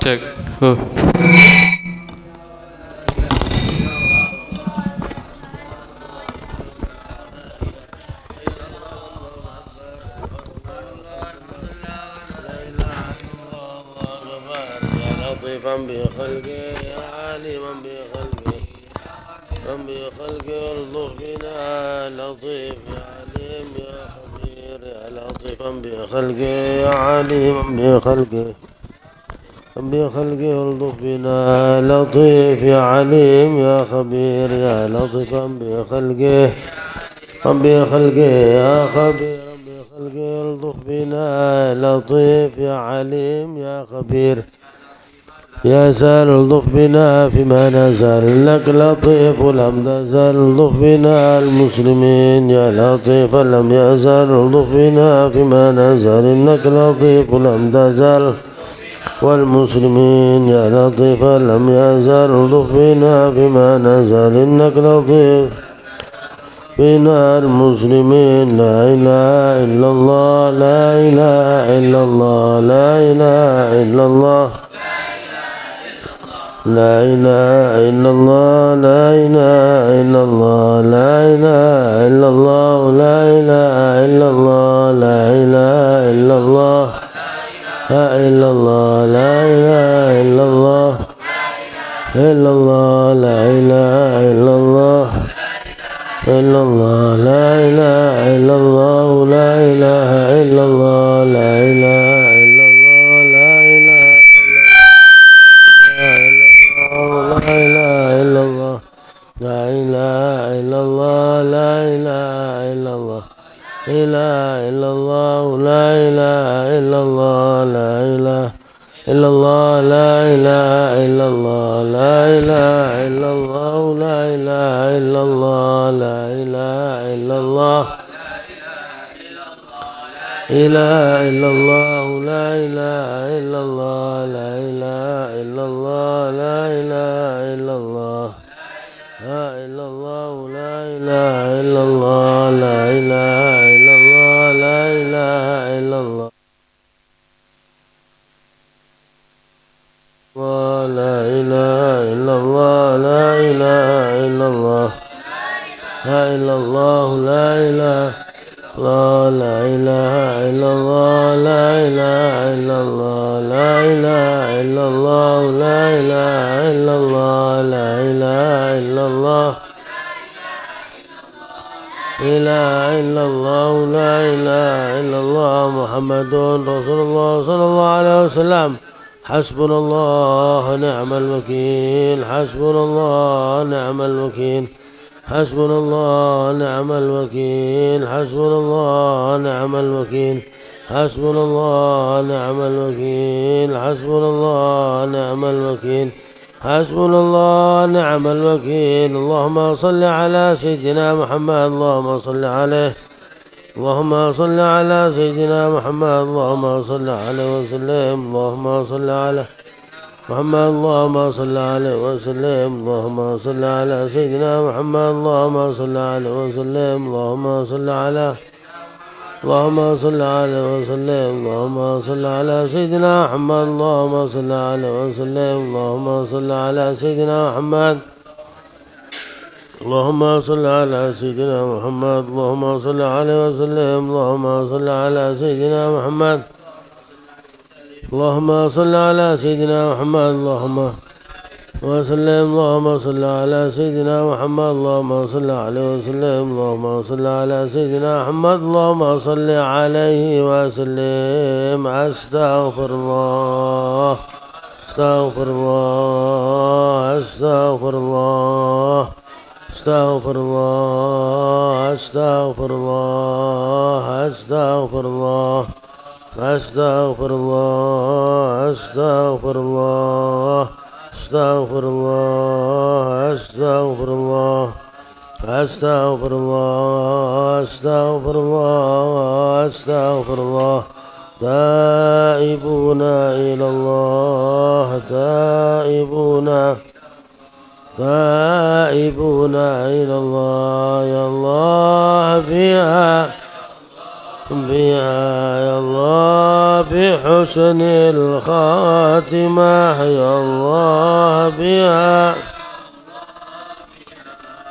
Cek. لطيفا بخلقه يا عالما بخلقه بخلقه الطف بنا لطيف يا عليم يا خبير يا لطيفا بخلقه يا عليما بخلقه الطف بنا لطيف يا عليم يا خبير يا لطيفا بخلقه يا خبير بخلقه الطف بنا لطيف يا عليم يا خبير يا سال الطف بنا فيما نزل لك لطيف ولم تزل الطف بنا المسلمين يا لطيف لم يزل الطف بنا فيما نزل إنك لطيف ولم تزل والمسلمين يا لطيف لم يزل الطف بنا فيما نزل إنك لطيف بنا المسلمين لا إله إلا الله لا إله إلا الله لا إله إلا الله لا إله إلا الله لا إله إلا الله لا إله إلا الله لا إله إلا الله لا إله إلا الله لا إلا الله لا إله إلا الله إلا الله لا إله إلا الله إلا الله لا إله إلا الله لا إله إلا الله لا إله إلا الله لا إله لا إله إلا الله لا إله إلا الله لا إله إلا الله إله إلا الله لا إله إلا الله لا إله إلا الله لا إله إلا الله لا إله إلا الله لا إله إلا الله لا إله إلا الله إله إلا الله لا إله إلا الله لا إله إلا الله لا إله إلا الله لا إلا الله لا إله إلا الله لا إله إلا الله لا إله إلا الله لا إله إلا الله لا إله إلا الله لا إلا الله لا إله لا إله إلا الله لا إله إلا الله لا إله إلا الله لا إله إلا الله لا إله إلا الله إله إلا الله لا إله إلا الله محمد رسول الله صلى الله عليه وسلم حسبنا الله نعم الوكيل حسبنا الله نعم الوكيل حسبنا الله نعم الوكيل حسبنا الله نعم الوكيل حسبنا الله نعم الوكيل حسبنا الله نعم الوكيل حسبنا الله نعم الوكيل اللهم صل على سيدنا محمد اللهم صل عليه اللهم صل على سيدنا محمد اللهم صل عليه وسلم اللهم صل على محمد اللهم صل عليه وسلم اللهم صل على سيدنا محمد اللهم صل عليه وسلم اللهم صل على اللهم صل عليه وسلم اللهم صل على سيدنا محمد اللهم صل عليه وسلم اللهم صل على سيدنا محمد اللهم صل على سيدنا محمد اللهم صل عليه وسلم اللهم صل على سيدنا محمد اللهم صل على سيدنا محمد اللهم وسلم اللهم صل على سيدنا محمد اللهم صل عليه وسلم اللهم صل على سيدنا محمد اللهم صل عليه وسلم أستغفر الله أستغفر الله أستغفر الله أستغفر الله أستغفر الله أستغفر الله أستغفر الله أستغفر الله أستغفر الله أستغفر الله أستغفر الله أستغفر الله أستغفر الله تائبون إلى الله تائبون إلى الله يا الله بها يا الله بحسن الخاتمة يا الله بها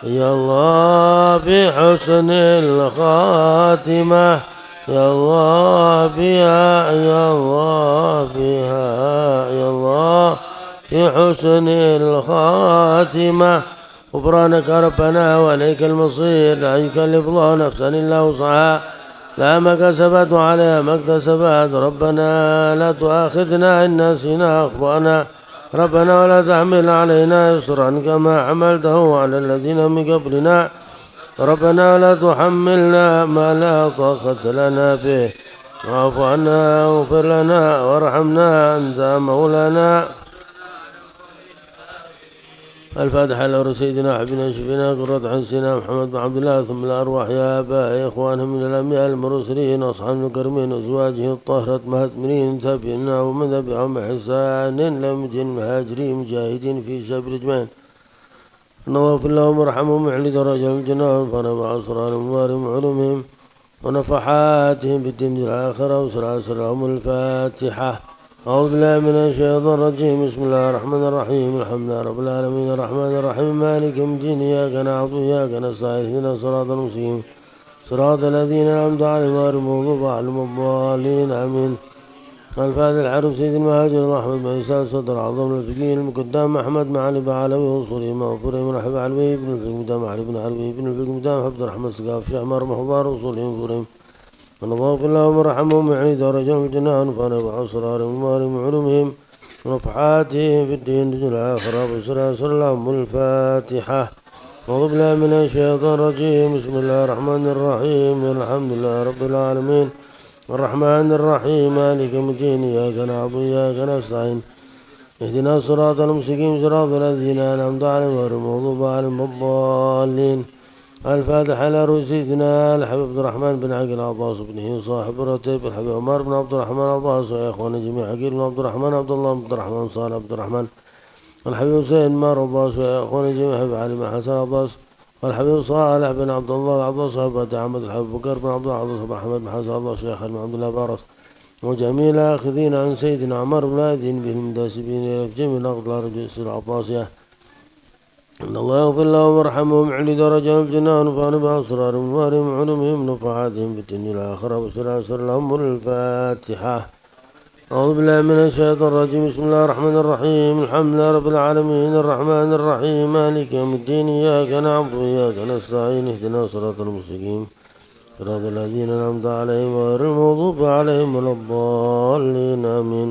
يا الله بحسن الخاتمة يا الله بها يا الله بها يا الله بحسن الخاتمة غفرانك ربنا وإليك المصير لا يكلف الله نفسا إلا وسعها لا ما كسبت وعليها ما اكتسبت ربنا لا تؤاخذنا إن نسينا أخطأنا ربنا ولا تحمل علينا إصرا كما حملته على الذين من قبلنا ربنا لا تحملنا ما لا طاقة لنا به واعف عنا واغفر لنا وارحمنا أنت مولانا. الفاتحة لأمر سيدنا حبيبنا شفينا قرة عن سيدنا محمد بن عبد الله ثم الأرواح يا آبائي إخوانهم من الأنبياء المرسلين أصحاب المكرمين أزواجه الطاهرة مهتمين تابعنا ومن تبعهم بإحسان لم يدين مهاجرين مجاهدين في سبيل أجمعين نغفر لهم وارحمهم وعلي درجهم الجنة ونفعنا بأسرارهم وعلومهم ونفحاتهم بالدين الآخرة وسلاسل لهم الفاتحة. أعوذ بالله من الشيطان الرجيم بسم الله الرحمن الرحيم الحمد لله رب العالمين الرحمن الرحيم مالك يوم الدين إياك نعبد وإياك نستعين اهدنا الصراط المستقيم صراط الذين أنعمت عليهم غير المغضوب عليهم الضالين آمين. الفاتح العروس سيد المهاجر أحمد بن عيسى صدر عظم الفقيه المقدام أحمد معالي بعلوي وصولي مغفور مرحبا علوي بن الفقيه مدام علي بن علوي بن الفقيه مدام عبد الرحمن سقاف شعمار محضار وصولي مغفورين ونضاف اللهم ورحمهم وعلي درجهم الجنان ونفعنا بأسرارهم وعلومهم ونفحاتهم في الدين دون الآخرة وسلاسل لهم الفاتحة. أعوذ بالله من الشيطان الرجيم بسم الله الرحمن الرحيم الحمد لله رب العالمين الرحمن الرحيم مالك يوم الدين إياك نعبد وإياك نستعين اهدنا الصراط المستقيم صراط الذين أنعمت عليهم غير المغضوب عليهم الضالين. الفاتحة على روح سيدنا الحبيب عبد الرحمن بن عقيل عطاس بن صاحب الرتيب الحبيب عمر بن عبد الرحمن عطاس ويا إخواني جميع عقيل بن عبد الرحمن عبد الله بن عبد الرحمن صالح عبد الرحمن الحبيب حسين مار عطاس ويا إخواني جميع حبيب علي بن حسن عطاس والحبيب صالح بن عبد الله عطاس صاحب أحمد الحبيب بكر بن عبد الله عطاس بن أحمد بن حسن عطاس شيخ بن عبد الله بارس وجميع الآخذين عن سيدنا عمر بن الذين بهم المنتسبين إلى جميع الأقدار جسر العطاسية إن الله يغفر لهم وارحمهم وعلي درجهم الجنة ونفعنا بأسرارهم وارهم وعلومهم ونفعاتهم في الدنيا الآخرة وسلاسل لهم الفاتحة. أعوذ بالله من الشيطان الرجيم بسم الله الرحمن الرحيم الحمد لله رب العالمين الرحمن الرحيم مالك يوم الدين إياك نعبد وإياك نستعين اهدنا الصراط المستقيم صراط الذين أنعمت عليهم غير المغضوب عليهم ولا الضالين آمين.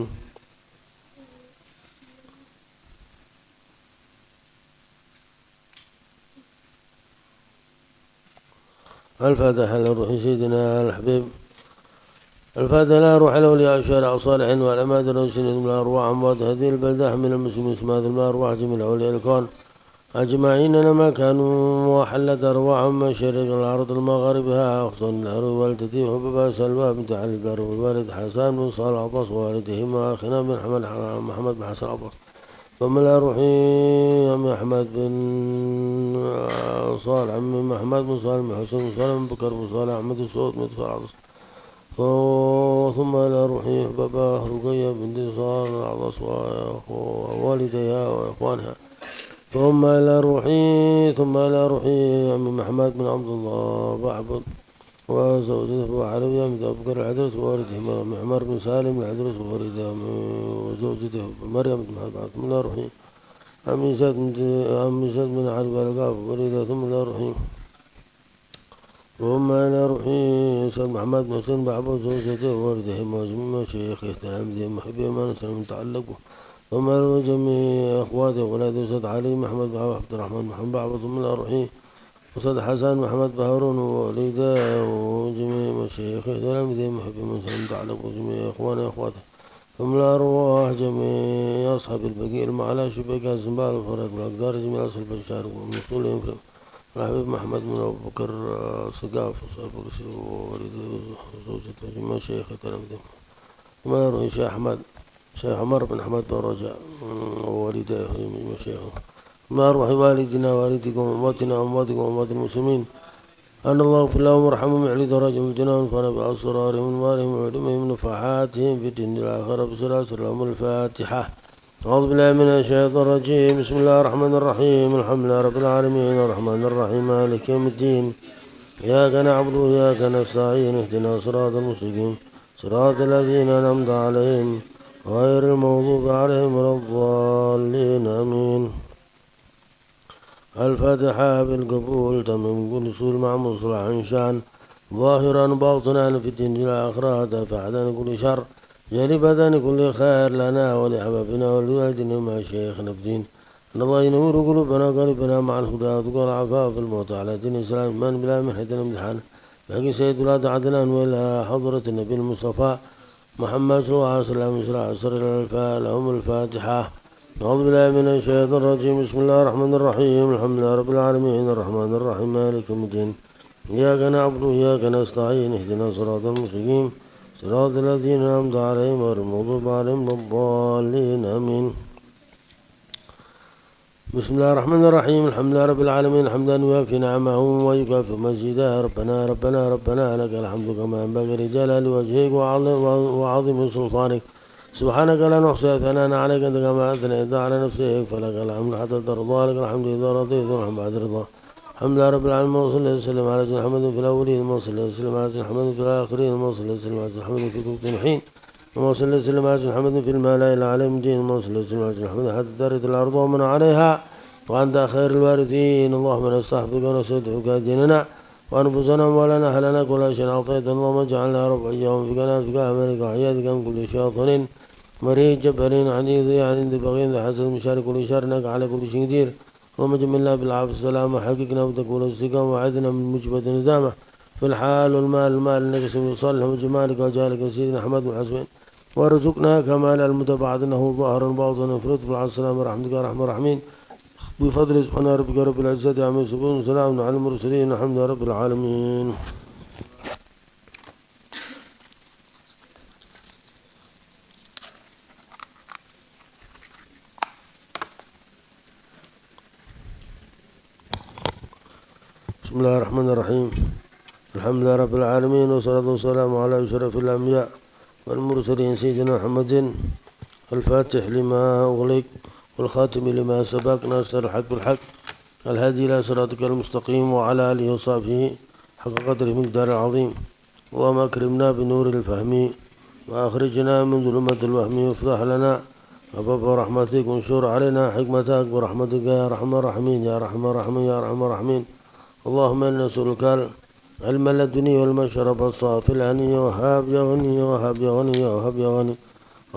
الفاتحة لروح سيدنا الحبيب الفاتحة لروح الأولياء الشارع الصالحين والعماد الرسولين من الأرواح أموات هذه البلدة من المسلمين اسمات الأرواح جميع الأولياء الكون أجمعين ما كانوا وحلت أرواحهم مشارق الأرض المغاربها أخصن الأرض والدتي حببا سلوى بنت علي البر والوالد حسان بن صالح عطاس ووالدهما أخنا بن محمد بن حسن عطاس ثم الأروحي عم أحمد بن صالح عم محمد بن صالح بن حسين بن صالح بن بكر بن صالح أحمد السعود بن صالح عطاس ثم الأروحي حببا رقية بنت صالح عطاس ووالديها وإخوانها ثم الأروحي عم محمد بن عبد الله بعبد وزوجته علوية من أبو بكر العدرس ووالده معمر بن سالم العدرس وزوجته مريم بن محمد ثم الأروحي عم زيد بن علي بالقاف وولده ثم الأروحي سيد محمد بن حسين بعبد وزوجته ووالده وجميع مشايخه تلاميذه محبهم ما نسأل متعلقه ثم جميع أخواته وولاده سيد علي محمد بن عبد الرحمن محمد بعبد ثم الأروحي وسيد حسن محمد بهارون ووليده وجميع مشايخه تلاميذه محبهم ما نسأل متعلقه وجميع إخوانه وأخواته ثم الأرواح جميع أصحاب البقيع المعلى شبكة الزنبال والفرق والأقدار جميع أصحاب البشار وموصولهم في الحبيب محمد بن أبو بكر سقاف وصاحب بكر ووليده وزوجته وجميع مشايخه تلاميذه ثم الأروحي شيخ عمر بن أحمد بن رجاء ووالديه ومشايخه ثم أرواح والدنا والدكم وأمواتنا وأمواتكم وأموات المسلمين أن الله اغفر لهم وارحمهم ويعلي درجهم في الجنة وانفعنا بأسرارهم وانوارهم وعلومهم ونفحاتهم في الدين الآخرة بسلاسل لهم الفاتحة. أعوذ بالله من الشيطان الرجيم. بسم الله الرحمن الرحيم. الحمد لله رب العالمين الرحمن الرحيم مالك يوم الدين. إياك نعبد وإياك نستعين اهدنا صراط المستقيم صراط الذين أنعمت عليهم غير المغضوب عليهم ولا الضالين آمين. الفاتحة بالقبول تمام كل سور مع مصلح شان ظاهرا باطنا في الدين والآخرة دافعا كل شر جالبة كل خير لنا ولأحبابنا ولوالدنا مع شيخنا في الدين. أن الله ينور قلوبنا قلبنا مع الهدى وتقول العفاف الموت على دين الإسلام من بلا منحة الامتحان باقي سيد ولاد عدنان وإلى حضرة النبي المصطفى محمد صلى الله عليه وسلم سر لهم الفاتحة. أعوذ بالله من الشيطان الرجيم. بسم الله الرحمن الرحيم. الحمد لله رب العالمين الرحمن الرحيم مالك يوم الدين. إياك نعبد وإياك نستعين اهدنا صراط المستقيم صراط الذين أنعمت عليهم غير المغضوب عليهم ولا الضالين آمين. بسم الله الرحمن الرحيم. الحمد لله رب العالمين حمدا يوافي نعمه ويكافئ مزيدا. ربنا لك الحمد كما ينبغي لجلال وجهك وعظيم سلطانك. سبحانك لا نحصي ثناء عليك أنت كما أثنيت على نفسك فلك الحمد حتى ترضى لك الحمد إذا رضيت والحمد بعد رضا. الحمد لله رب العالمين وصلى وسلم على سيدنا محمد في الأولين وصلى وسلم على سيدنا محمد في الآخرين وصلى وسلم على سيدنا محمد في كل حين وصلى وسلم على سيدنا محمد في الملأ الأعلى من دين وصلى وسلم على سيدنا محمد حتى ترث الأرض ومن عليها وأنت خير الوارثين. اللهم نستحفظك ونستودعك ديننا وأنفسنا ولنا أهلنا كل شيء أعطيت. اللهم اجعلنا رب إياهم في كنافك أمانك وحياتك من كل شيطان مريض جبارين عنيد عند بغين ذا حسد مشارك كل شر انك على كل شيء قدير. اللهم جملنا بالعافية السلام وحققنا وتكون الاستقامة وعدنا من مجبة الندامة في الحال والمال انك اسم يصالح وجمالك وجالك سيدنا احمد بن حسين وارزقنا كمال المتبعة انه ظاهرا باطنا فرد في السلام ورحمتك يا ارحم الراحمين بفضل سبحان ربك رب العزة عما يصفون وسلام على المرسلين الحمد لله رب العالمين. بسم الله الرحمن الرحيم. الحمد لله رب العالمين والصلاة والسلام على أشرف الأنبياء والمرسلين سيدنا محمد الفاتح لما أغلق والخاتم لما سبق ناصر الحق بالحق الهادي إلى صراطك المستقيم وعلى آله وصحبه حق قدره مقدار العظيم. اللهم أكرمنا بنور الفهم وأخرجنا من ظلمة الوهم وافتح لنا أبواب رحمتك وانشر علينا حكمتك برحمتك يا أرحم الراحمين يا أرحم الراحمين يا أرحم الراحمين. اللهم إنا نسألك العلم اللدني والمشرب الصافي الهني وهاب يا غني وهاب يا غني وهاب يا غني.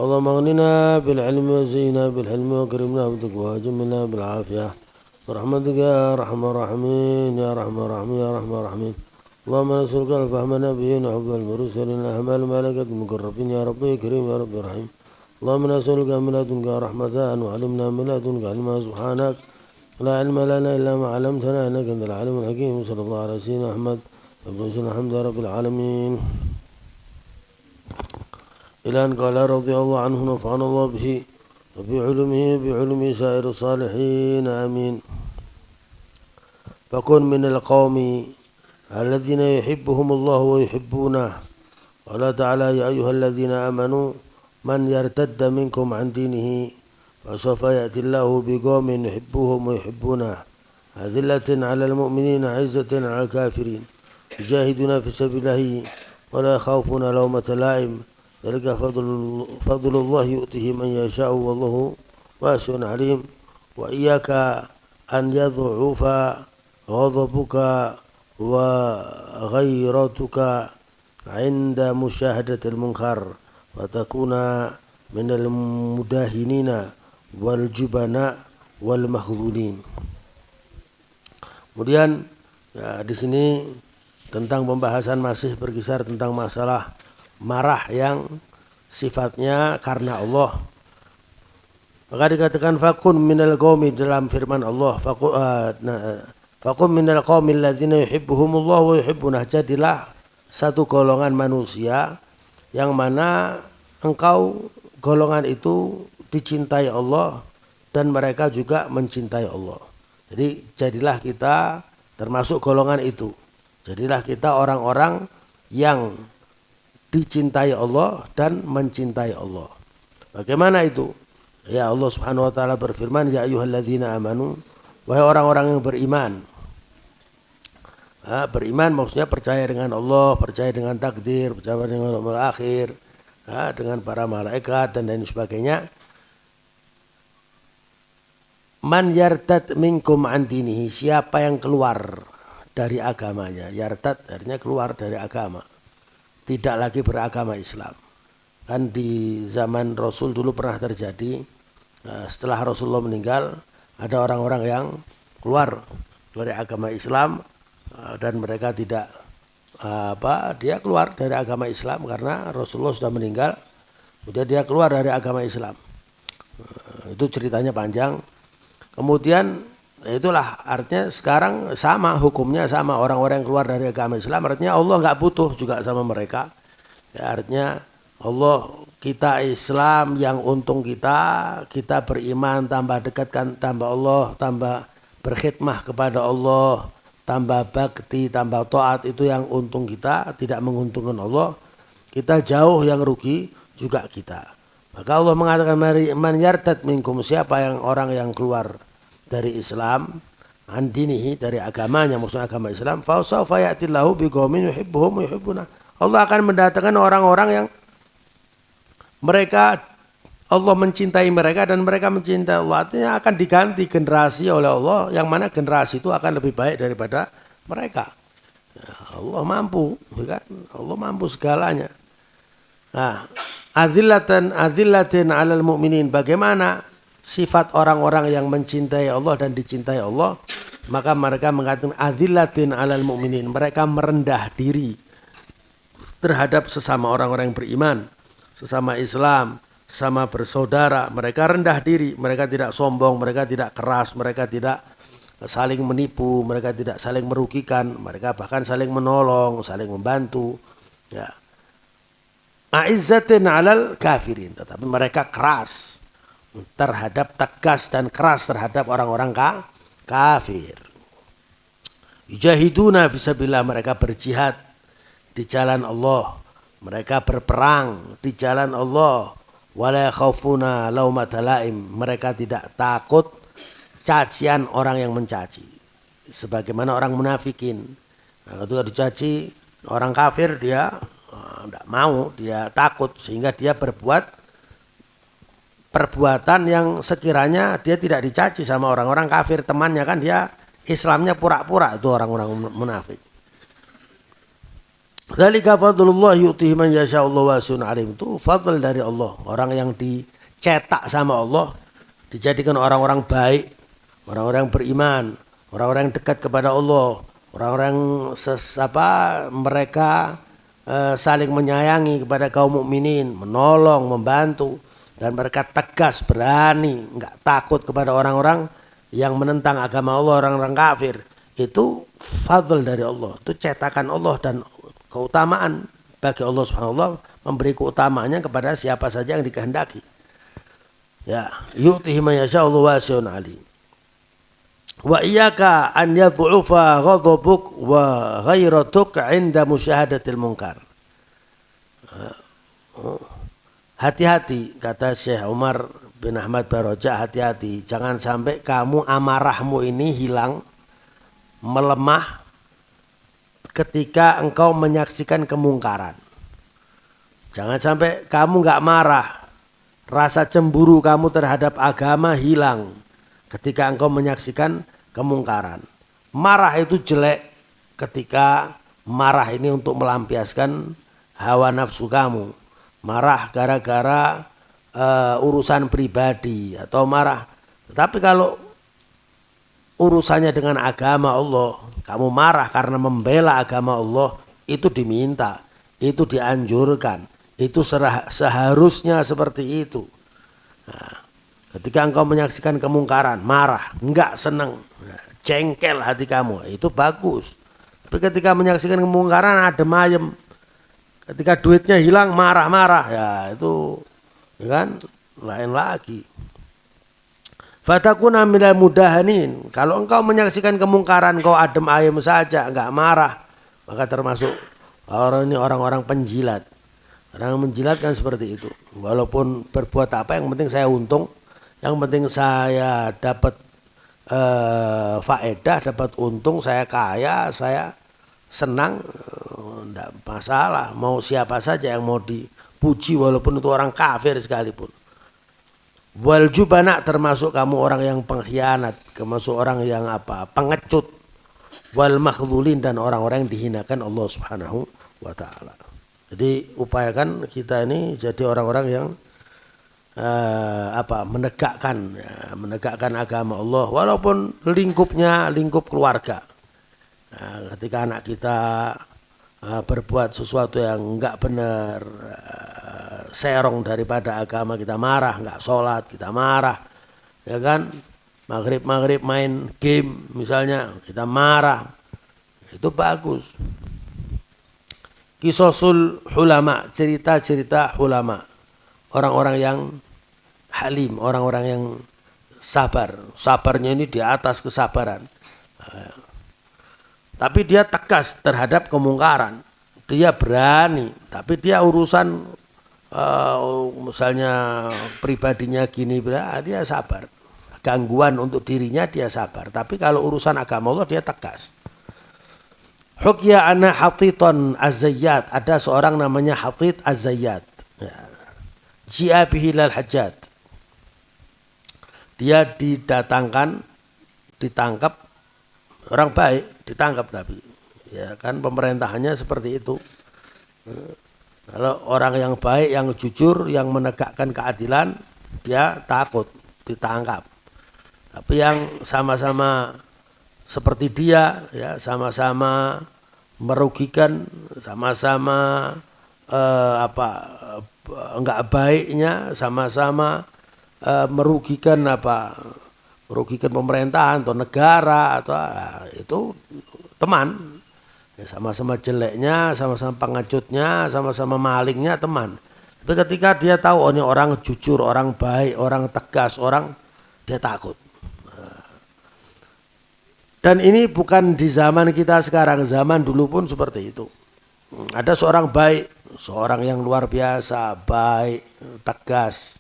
اللهم اغننا بالعلم وزينا بالحلم وكرمنا بالتقوى وجملنا بالعافية برحمتك يا أرحم الراحمين يا أرحم الراحمين يا أرحم الراحمين. اللهم نسألك الفهم نبيين وحفظ المرسلين أعمال الملائكة المقربين يا ربي كريم يا ربي رحيم. اللهم نسألك من لدنك رحمة وعلمنا من لدنك علما سبحانك لا علم لنا إلا ما علمتنا إنك أنت العليم الحكيم. صلى الله على سيدنا أحمد وسلم الحمد لله رب العالمين. إلى أن قال رضي الله عنه نفعنا الله به وبعلمه بعلم سائر الصالحين آمين. فكن من القوم الذين يحبهم الله ويحبونه. قال تعالى يا أيها الذين آمنوا من يرتد منكم عن دينه فسوف يأتي الله بقوم يحبوهم ويحبونه أذلة على المؤمنين عزة على الكافرين يجاهدون في سبيل الله ولا يخافون لومة لائم ذلك فضل الله يؤتيه من يشاء والله واسع عليم. وإياك أن يضعف غضبك وغيرتك عند مشاهدة المنكر فتكون من المداهنين والجبناء والمخذولين. Kemudian ya, di sini tentang pembahasan masih berkisar tentang masalah marah yang sifatnya karena Allah. Maka dikatakan fakun minal qaumi dalam firman Allah fakun minal qaumil ladzina yuhibbuhumullah wa yuhibbunah. Jadilah satu golongan manusia yang mana engkau golongan itu dicintai Allah dan mereka juga mencintai Allah. Jadi jadilah kita termasuk golongan itu Jadilah kita orang-orang yang dicintai Allah dan mencintai Allah. Bagaimana itu? Ya, Allah Subhanahu wa taala berfirman, ya ayyuhalladzina amanu, wahai orang-orang yang beriman. Beriman maksudnya percaya dengan Allah, percaya dengan takdir, percaya dengan yaumil akhir, dengan para malaikat dan lain sebagainya. Man yartad minkum an dinihi, siapa yang keluar dari agamanya. Yartad artinya keluar dari agama, tidak lagi beragama Islam. Kan di zaman Rasul dulu pernah terjadi, setelah Rasulullah meninggal ada orang-orang yang keluar dari agama Islam, dan mereka tidak dia keluar dari agama Islam karena Rasulullah sudah meninggal, kemudian dia keluar dari agama Islam. Itu ceritanya panjang. Kemudian itulah artinya sekarang sama hukumnya, sama orang-orang yang keluar dari agama Islam, artinya Allah nggak butuh juga sama mereka. Ya, artinya Allah, kita Islam yang untung kita beriman tambah dekatkan tambah Allah, tambah berkhidmah kepada Allah, tambah bakti, tambah taat, itu yang untung kita, tidak menguntungkan Allah. Kita jauh, yang rugi juga kita. Maka Allah mengatakan, man yartad minkum, siapa yang orang yang keluar dari Islam, an dinihi, dari agamanya, maksudnya agama Islam, fa sawfa ya'tillahu biqaumin yuhibbuhum yuhibbuna. Allah akan mendatangkan orang-orang yang mereka, Allah mencintai mereka dan mereka mencintai Allah. Artinya akan diganti generasi oleh Allah, yang mana generasi itu akan lebih baik daripada mereka. Ya, Allah mampu, kan? Allah mampu segalanya. Nah, adzillatin 'alal mu'minin. Bagaimana sifat orang-orang yang mencintai Allah dan dicintai Allah? Maka mereka mengatakan adzillatin 'alal mu'minin. Mereka merendah diri terhadap sesama orang-orang yang beriman, sesama Islam, sama bersaudara. Mereka rendah diri, mereka tidak sombong, mereka tidak keras, mereka tidak saling menipu, mereka tidak saling merugikan, mereka bahkan saling menolong, saling membantu. Ya. A'izzatin 'alal kafirin, tetapi mereka keras terhadap, tegas dan keras terhadap orang-orang kafir. Yujahiduna fisabilillah, mereka berjihad di jalan Allah, mereka berperang di jalan Allah. Wala khaufuna laumata laim, mereka tidak takut cacian orang yang mencaci, sebagaimana orang munafikin. Nah, ketika dicaci orang kafir, dia tidak mau, dia takut, sehingga dia berbuat perbuatan yang sekiranya dia tidak dicaci sama orang-orang kafir temannya, kan dia Islamnya pura-pura, itu orang-orang munafik. Dzalika fadlullah yu'tihi man yasha'u wa sun alim, itu fadl dari Allah. Orang yang dicetak sama Allah, dijadikan orang-orang baik, orang-orang beriman, orang-orang yang dekat kepada Allah, orang-orang mereka saling menyayangi kepada kaum mukminin, menolong, membantu, dan mereka tegas, berani, enggak takut kepada orang-orang yang menentang agama Allah, orang-orang kafir. Itu fadl dari Allah, itu cetakan Allah dan keutamaan bagi Allah Subhanahu wa ta'ala, memberi keutamaannya kepada siapa saja yang dikehendaki. Ya, yu'tihi man yasha'u wasi'un alim. Wa iyyaka an yadhu'ufa ghadabuk wa ghairatuk 'inda musyahadatil munkar. Hati-hati, kata Syekh Umar bin Ahmad Barojah, hati-hati, jangan sampai kamu amarahmu ini hilang, melemah ketika engkau menyaksikan kemungkaran. Jangan sampai kamu nggak marah, rasa cemburu kamu terhadap agama hilang ketika engkau menyaksikan kemungkaran. Marah itu jelek ketika marah ini untuk melampiaskan hawa nafsu kamu. Marah gara-gara urusan pribadi atau marah. Tetapi kalau urusannya dengan agama Allah, kamu marah karena membela agama Allah, itu diminta, itu dianjurkan, itu seharusnya seperti itu. Nah, ketika engkau menyaksikan kemungkaran, marah, enggak senang, jengkel hati kamu, itu bagus. Tapi ketika menyaksikan kemungkaran adem ayem, ketika duitnya hilang marah-marah, ya itu ya kan lain lagi. Fatakuna minal mudahanin, kalau engkau menyaksikan kemungkaran kau adem ayem saja, enggak marah, Maka termasuk orang ini orang-orang penjilat. Orang menjilat kan seperti itu. Walaupun berbuat apa, yang penting saya untung, yang penting saya dapat faedah, dapat untung, saya kaya, saya senang, tidak masalah. Mau siapa saja yang mau dipuji walaupun itu orang kafir sekalipun. Wal jubana, termasuk kamu orang yang pengkhianat, termasuk orang yang apa? Pengecut. Wal makhlulin, dan orang-orang yang dihinakan Allah Subhanahu wa taala. Jadi upayakan kita ini jadi orang-orang yang menegakkan agama Allah walaupun lingkupnya lingkup keluarga. Ketika anak kita berbuat sesuatu yang enggak benar, serong daripada agama, kita marah, enggak sholat kita marah, ya kan? Maghrib main game misalnya, kita marah, itu bagus. Kisosul ulama, cerita-cerita ulama, orang-orang yang halim, orang-orang yang sabar. Sabarnya ini di atas kesabaran. Tapi dia tegas terhadap kemungkaran. Dia berani, tapi dia urusan misalnya pribadinya gini, dia sabar. Gangguan untuk dirinya dia sabar. Tapi kalau urusan agama Allah dia tegas. Hukya ana Hatiton Az-Zayyat, ada seorang namanya Hatit Az-Zayyat. Ji'a bihi lal hajjat. Dia ditangkap, orang baik ditangkap, tapi ya kan pemerintahannya seperti itu. Kalau orang yang baik, yang jujur, yang menegakkan keadilan, dia takut ditangkap. Tapi yang sama-sama seperti dia, ya sama-sama merugikan, sama-sama enggak baiknya, sama-sama merugikan merugikan pemerintahan atau negara atau itu teman. Ya, sama-sama jeleknya, sama-sama pengecutnya, sama-sama malingnya teman. Tapi ketika dia tahu ini orang jujur, orang baik, orang tegas, dia takut. Dan ini bukan di zaman kita sekarang, zaman dulu pun seperti itu. Ada seorang baik, seorang yang luar biasa, baik, tegas,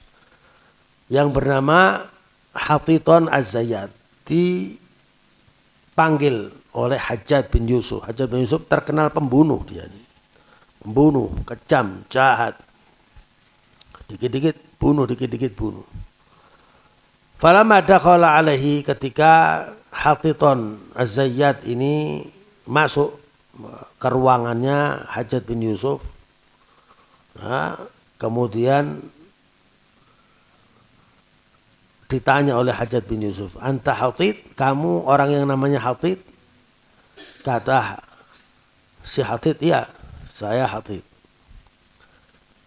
yang bernama Hatiton Az-Zayyat, dipanggil oleh Hajjaj bin Yusuf. Hajjaj bin Yusuf terkenal pembunuh dia. Pembunuh, kejam, jahat. Dikit-dikit bunuh, dikit-dikit bunuh. Falamma dakhala alaihi, ketika Hatiton Az-Zayyat ini masuk ke ruangannya Hajjaj bin Yusuf, nah, kemudian ditanya oleh Hajjaj bin Yusuf, anta Hatit, kamu orang yang namanya Hatit? Kata si Hatit, iya saya Hatit.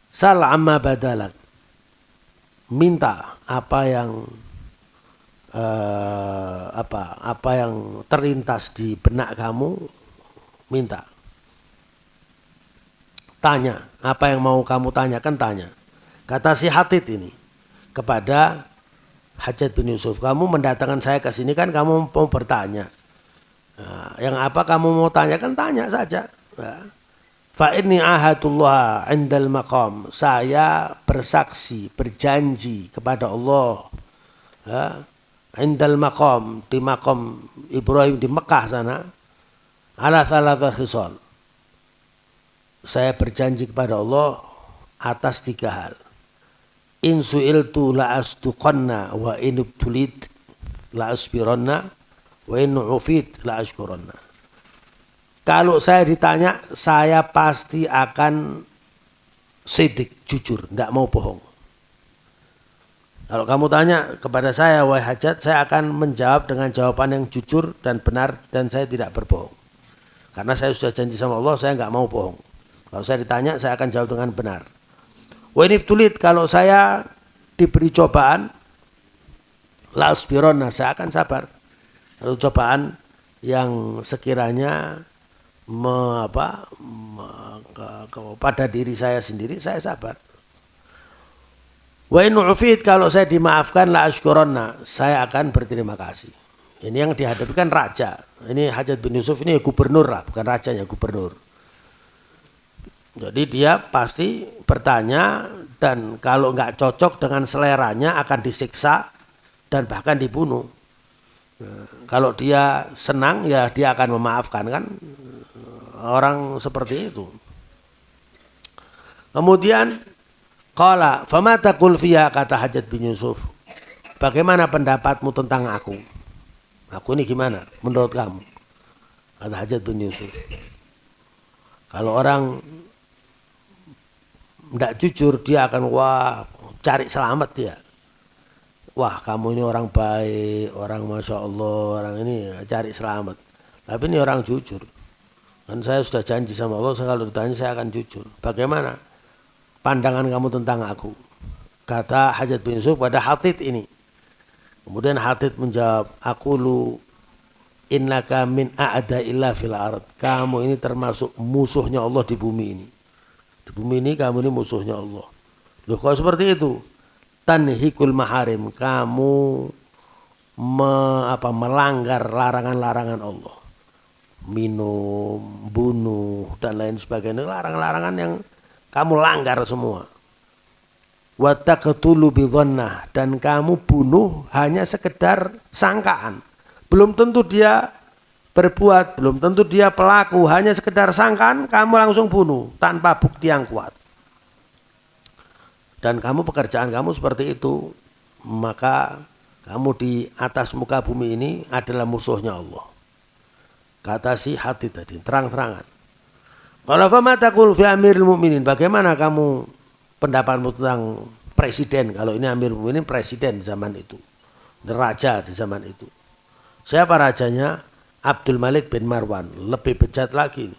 Sal amma badalak, minta apa yang terlintas di benak kamu, minta. Tanya, apa yang mau kamu tanyakan, tanya. Kata si Hatit ini kepada Hajjaj bin Yusuf, kamu mendatangkan saya ke sini kan kamu mau bertanya. Nah, yang apa kamu mau tanyakan, tanya saja. Fa inni ahadullah indal maqam, saya bersaksi, berjanji kepada Allah. Indal maqam, di maqam Ibrahim di Mekah sana, ala thalatha khisal, saya berjanji kepada Allah atas 3 hal. In su'iltu la asduqanna wa in ubtulit la asbiranna wa in ufit la ashkuranna. Kalau saya ditanya, saya pasti akan sidik, jujur, tidak mau bohong. Kalau kamu tanya kepada saya, wahai Hajjaj, saya akan menjawab dengan jawaban yang jujur dan benar, dan saya tidak berbohong. Karena saya sudah janji sama Allah, saya nggak mau bohong. Kalau saya ditanya, saya akan jawab dengan benar. Wa ini tulit, kalau saya diberi cobaan, la asbironna, saya akan sabar. Kalau cobaan yang sekiranya pada diri saya sendiri, saya sabar. Wa in ufit, kalau saya dimaafkan, la ashkuronna, saya akan berterima kasih. Ini yang dihadapi kan raja. Ini Hajjaj bin Yusuf ini gubernur lah, bukan rajanya, gubernur. Jadi dia pasti bertanya, dan kalau nggak cocok dengan seleranya akan disiksa dan bahkan dibunuh. Kalau dia senang ya dia akan memaafkan, kan orang seperti itu. Kemudian qala fama taqul fiya, kata Hajjaj bin Yusuf, bagaimana pendapatmu tentang aku? Aku ini gimana menurut kamu? Kata Hajjaj bin Yusuf, kalau orang tidak jujur dia akan cari selamat dia. Wah, kamu ini orang baik, orang Masya Allah, orang ini cari selamat. Tapi ini orang jujur. Dan saya sudah janji sama Allah, saya kalau ditanya saya akan jujur. Bagaimana pandangan kamu tentang aku? Kata Hajjaj bin Yusuf pada Hatid ini. Kemudian Hatid menjawab, aku lu innaka min a'da'illah fil ard. Kamu ini termasuk musuhnya Allah di bumi ini. Di bumi ini kamu ini musuhnya Allah. Loh, kok seperti itu? Tanhikul maharim, kamu melanggar larangan-larangan Allah, minum, bunuh dan lain sebagainya, larangan-larangan yang kamu langgar semua. Wa taqtulu bidhannah, dan kamu bunuh hanya sekedar sangkaan, belum tentu dia berbuat, belum tentu dia pelaku, hanya sekedar sangkaan kamu langsung bunuh tanpa bukti yang kuat. Dan kamu pekerjaan kamu seperti itu, maka kamu di atas muka bumi ini adalah musuhnya Allah. Kata si Hatid tadi terang-terangan. Qala fama taqul fi amiril mu'minin, bagaimana kamu pendapatmu tentang presiden? Kalau ini amirul mu'minin, presiden zaman itu, raja di zaman itu. Siapa rajanya? Abdul Malik bin Marwan. Lebih bejat lagi.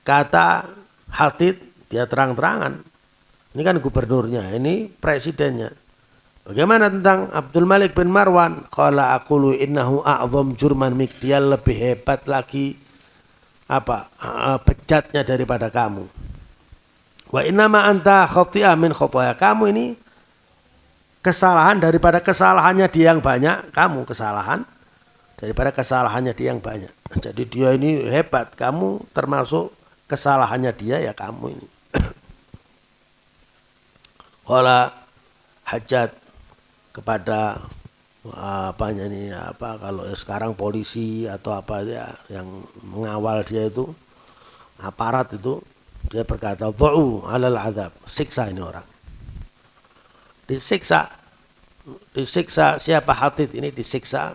Kata Hatid, dia terang-terangan. Ini kan gubernurnya, ini presidennya. Bagaimana tentang Abdul Malik bin Marwan? Qala aqulu innahu a'zam jurman mik, dia lebih hebat lagi bejatnya daripada kamu. Wa innama anta khati'ah min khotaya, kamu ini kesalahan daripada kesalahannya dia yang banyak, kamu kesalahan daripada kesalahannya dia yang banyak. Jadi dia ini hebat, kamu termasuk kesalahannya dia ya kamu ini. Qala Hajjaj kepada kalau sekarang polisi atau apa ya yang mengawal dia itu, aparat itu, dia berkata dhu'u 'alal 'adzab, siksa ini orang. Disiksa siapa? Hatid ini disiksa.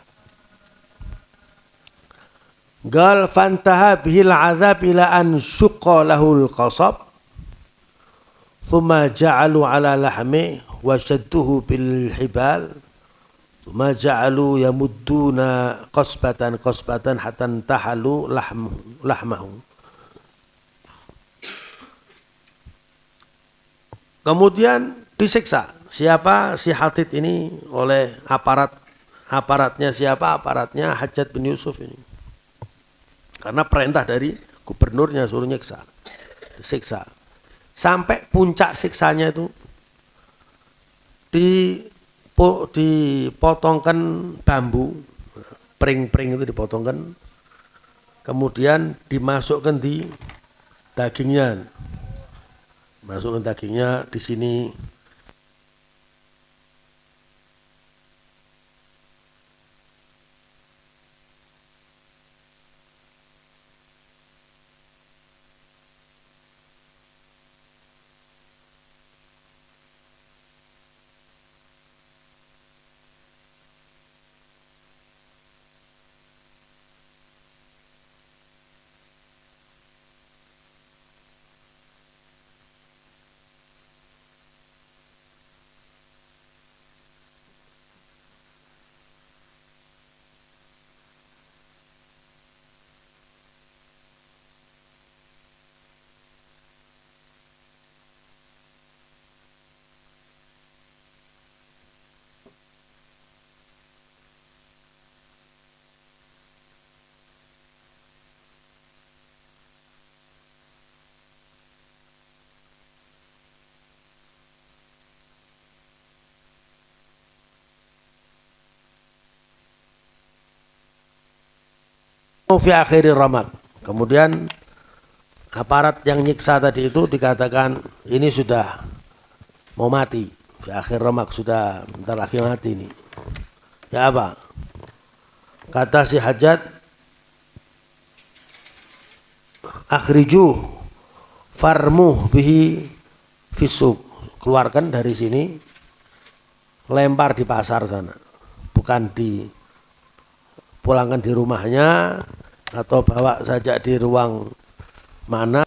Gal fantaha bihil 'adzab ila an syuqqa lahul qasab thumma ja'alu 'ala lahmi wa shadduhu bil hibal thumma ja'alu yamudduna qasbatan hatta tahalu lahmahu. Kemudian disiksa siapa? Si Hatid ini oleh aparatnya siapa? Aparatnya Hajjaj bin Yusuf ini. Karena perintah dari gubernurnya suruh nyiksa. Disiksa. Sampai puncak siksanya itu dipotongkan bambu, pring-pring itu dipotongkan, kemudian dimasukkan di dagingnya, masukkan dagingnya di sini. fi akhiri ramak. Kemudian aparat yang nyiksa tadi itu dikatakan ini sudah mau mati, fi akhir ramak, sudah bentar lagi mati ini. Ya apa? Kata si Hajjaj, akhriju farmuh bihi fisuk, keluarkan dari sini, lempar di pasar sana, bukan dipulangkan di rumahnya atau bawa saja di ruang mana.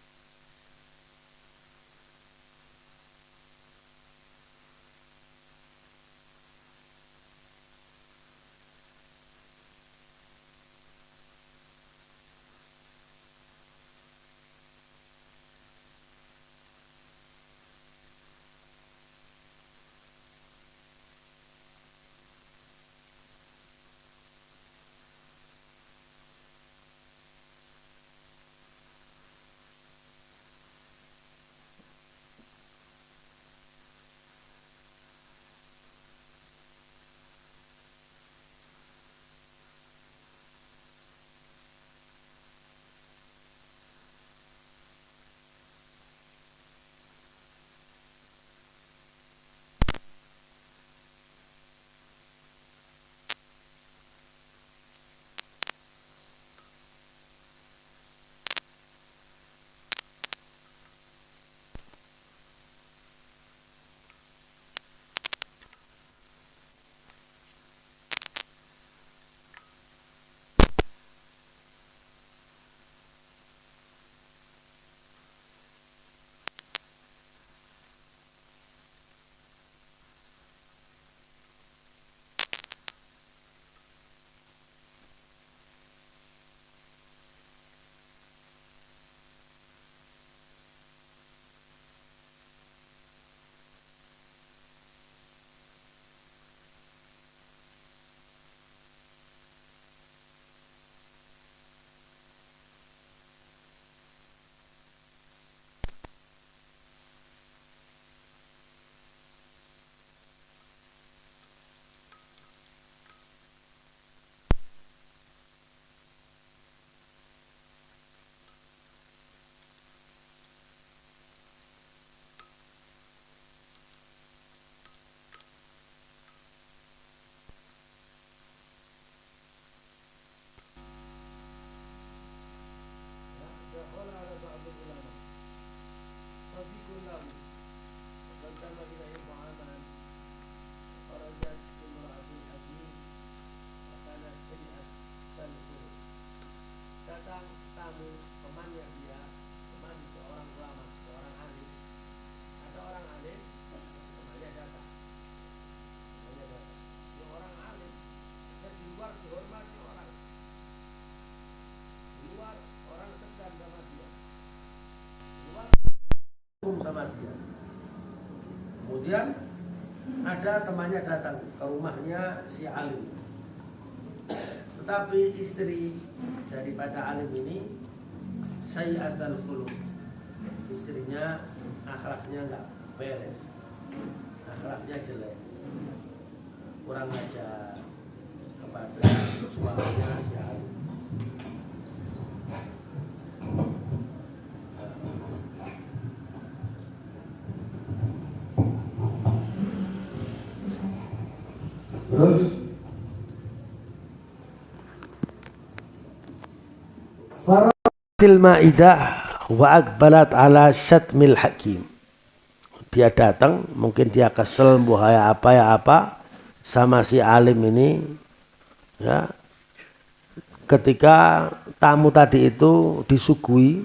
Sama dia. Kemudian ada temannya datang ke rumahnya si Alim. Tetapi istri daripada Alim ini sayyi'atul khuluq. Istrinya akhlaknya enggak beres. Akhlaknya jelek. Kurang ajar kepada suaminya si Alim. Terus Faratil Ma'idah wa aqbalat ala syatmil hakim. Dia datang, mungkin dia kesel buhaya apa ya apa sama si Alim ini, ya. Ketika tamu tadi itu disuguhi,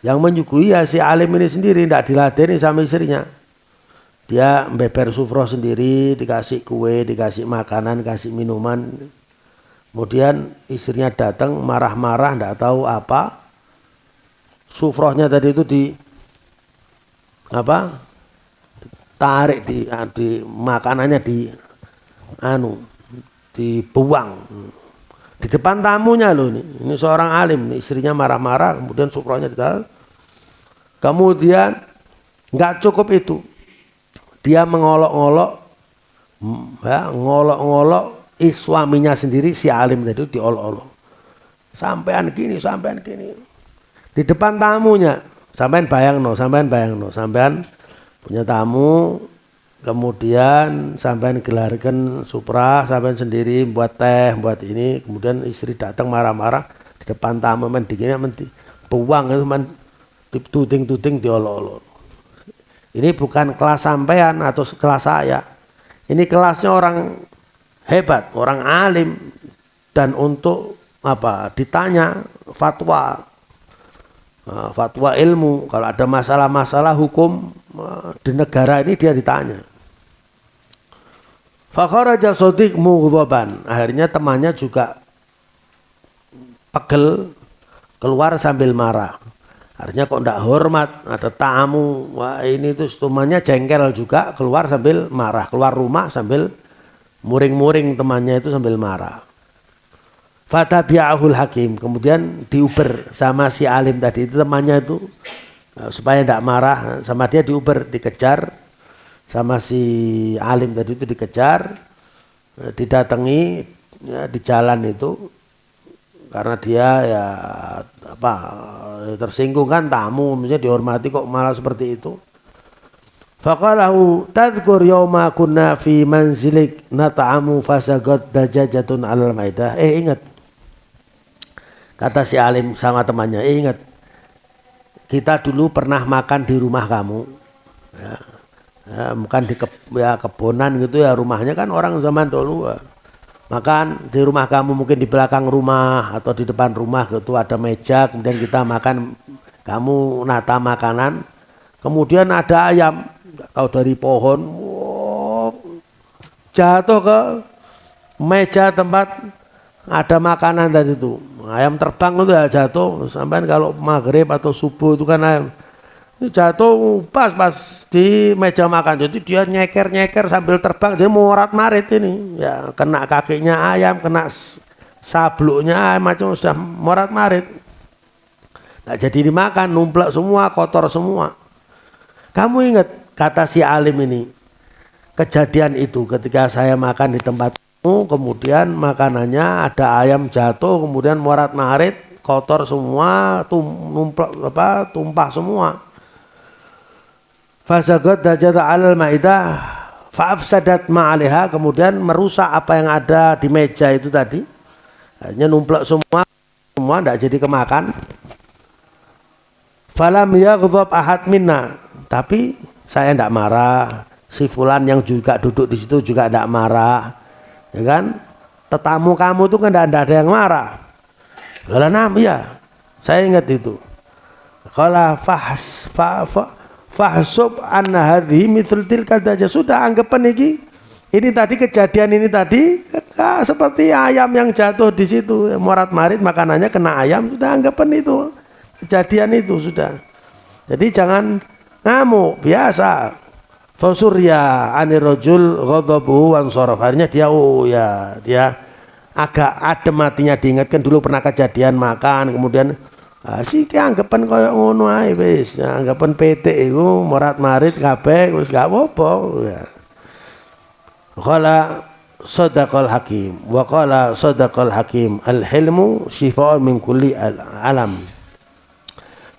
yang menyuguhi ya si Alim ini sendiri, tidak diladeni sama istrinya. Dia beber sufroh sendiri, dikasih kue, dikasih makanan, dikasih minuman. Kemudian istrinya datang marah-marah, tidak tahu apa. Sufrohnya tadi itu tarik di makanannya dibuang di depan tamunya loh. Ini seorang alim, istrinya marah-marah, kemudian sufrohnya ditarik. Kemudian nggak cukup itu. Dia mengolok-olok, ya, ngolok-ngolok suaminya sendiri, si Alim tadi diolok-olok. sampean gini, sampean gini. Di depan tamunya, sampean bayangno, sampean punya tamu, kemudian sampean gelarkan supra, sampean sendiri buat teh, buat ini, kemudian istri datang marah-marah di depan tamu, men dikini buang itu men tuting-tuting diolok-olok. Ini bukan kelas sampean atau kelas saya. Ini kelasnya orang hebat, orang alim, dan untuk apa? Ditanya fatwa, fatwa ilmu. Kalau ada masalah-masalah hukum di negara ini dia ditanya. Fakharaja Shadiq mughdaban. Akhirnya temannya juga pegel, keluar sambil marah. Artinya kok tidak hormat, ada tamu, wah ini tuh temannya jengkel juga, keluar sambil marah, keluar rumah sambil muring-muring temannya itu sambil marah. Fatabi'ahul hakim, kemudian diuber sama si alim tadi itu temannya itu supaya tidak marah sama dia, diuber, dikejar sama si alim tadi itu, dikejar, didatangi ya, di jalan itu. Karena dia ya apa tersinggung kan, tamu misalnya dihormati kok malah seperti itu. Faqalahu tadhkur yawma kunna fi manzilik nata'amu fasagad dajajatun alal maidah. Ingat, kata si alim sama temannya, ingat kita dulu pernah makan di rumah kamu ya, bukan di kebonan gitu ya, rumahnya kan orang zaman dulu ya. Makan di rumah kamu, mungkin di belakang rumah atau di depan rumah gitu ada meja, kemudian kita makan, kamu nata makanan, kemudian ada ayam tahu dari pohon jatuh ke meja tempat ada makanan tadi itu, ayam terbang itu ya jatuh. Sampai kalau maghrib atau subuh itu kan ayam jatuh pas di meja makan, jadi dia nyeker sambil terbang, dia morat marit ini ya, kena kakinya ayam, kena sabluknya ayam, macam sudah morat marit, nggak jadi dimakan, numplak semua, kotor semua. Kamu ingat, kata si alim ini, kejadian itu ketika saya makan di tempatmu, kemudian makanannya ada ayam jatuh, kemudian morat marit, kotor semua, tumpah semua. Fasagad dajata alal maidah fa'afsadat ma'aliha, kemudian merusak apa yang ada di meja itu tadi, hanya numplak semua tidak jadi kemakan. Falam yaghdhab ahad minna, tapi saya tidak marah, si fulan yang juga duduk di situ juga tidak marah, ya kan, tetamu kamu itu kan tidak ada yang marah. Kalau ya saya ingat itu. Kalau fahsub anna hadhi mithl tilka daja, sudah anggapan ini tadi kejadian ini tadi seperti ayam yang jatuh di situ, morat marit makanannya kena ayam, sudah anggapan itu kejadian itu sudah. Jadi jangan ngamuk biasa. Fasurya anirojul ghadabuhu wansaraf, akhirnya dia dia agak adem hatinya, diingatkan dulu pernah kejadian makan, kemudian sih anggapan koyo ngono ae wis, anggapan PT iku morat marit kabeh wis gak apa-apa ya. Qala sadaqal hakim wa qala sadaqal hakim al-hilmu shifaa'un min kulli alam.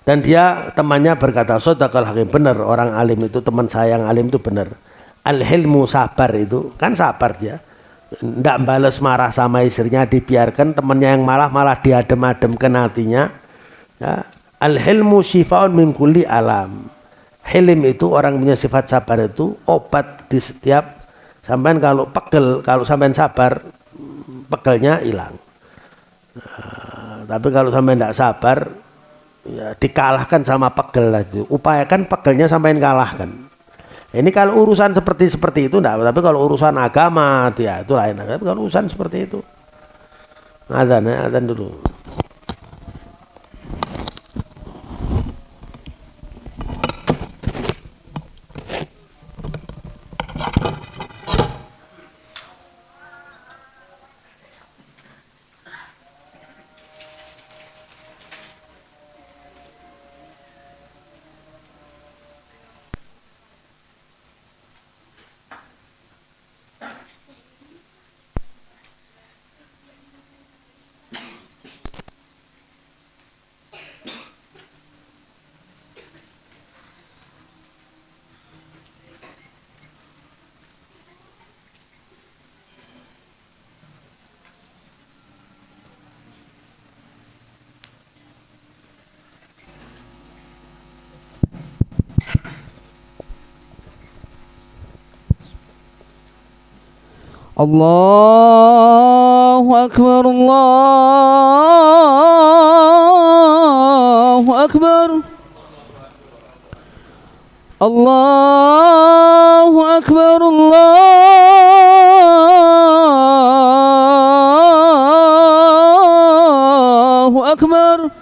Dan dia temannya berkata, sadaqal hakim, benar orang alim itu, teman saya yang alim itu benar. Al-hilmu, sabar itu, kan sabar dia. Ndak balas marah sama istrinya, dibiarkan temannya yang malah diadem-ademkan hatinya. Ya, al-hilmu shifaun min kulli alam. Hilim itu orang punya sifat sabar itu obat di setiap, sampean kalau pegel, kalau sampean sabar pegelnya hilang. Tapi kalau sampean tidak sabar ya dikalahkan sama pegel itu. Upayakan pegelnya sampean kalahkan. Ini kalau urusan seperti itu enggak, tapi kalau urusan agama dia itu lain. Tapi kalau urusan seperti itu, adzan dulu. Allahu Akbar, Allahu Akbar, Allahu Akbar, Allahu Akbar.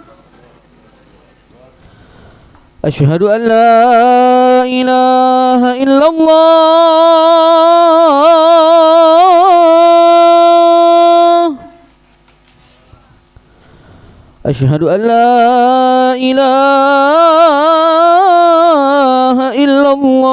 Asyhadu an la ilaha illallah. Asyhadu an la ilaha illallah.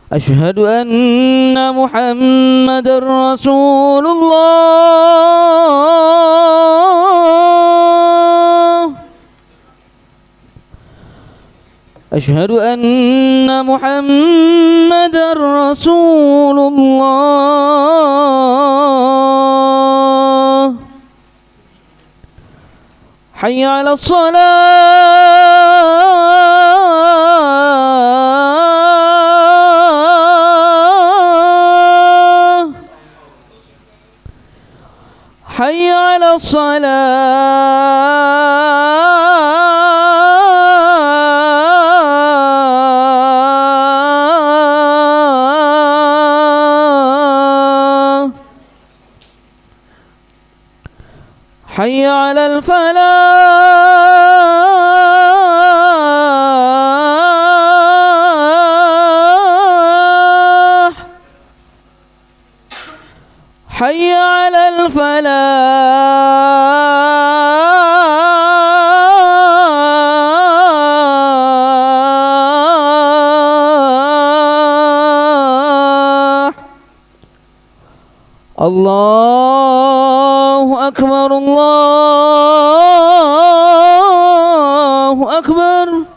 Asyhadu anna Muhammadar Rasulullah. Asyhadu anna Muhammadar Rasulullah. Hayya 'alas shalah. Hayya 'alas salah. Hayya 'alal falah. Hayya 'alal falah. Allahu Akbar, Allahu Akbar.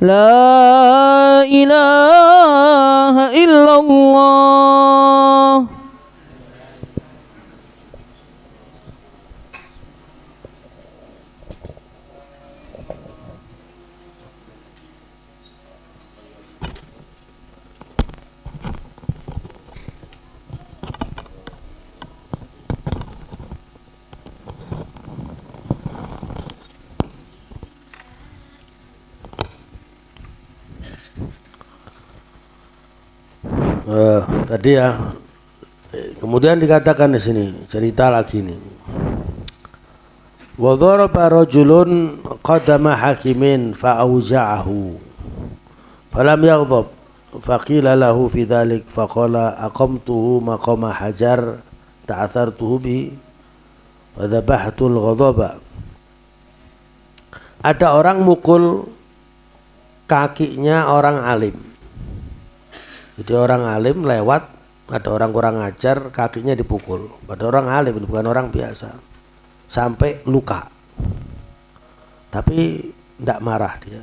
La ilaha illallah. Tadi ya, kemudian dikatakan di sini cerita lagi nih. Wa dharaba rajulun qadama hakimin fa'awja'ahu falam yaghdab faqila lahu fi dhalik faqala aqamtuhu maqama hajar ta'athartuhu bihi wa dhabahtul ghadaba. Ada orang mukul kakinya orang alim. Jadi orang alim lewat, ada orang kurang ajar, kakinya dipukul. Pada orang alim, bukan orang biasa, sampai luka. Tapi tidak marah dia,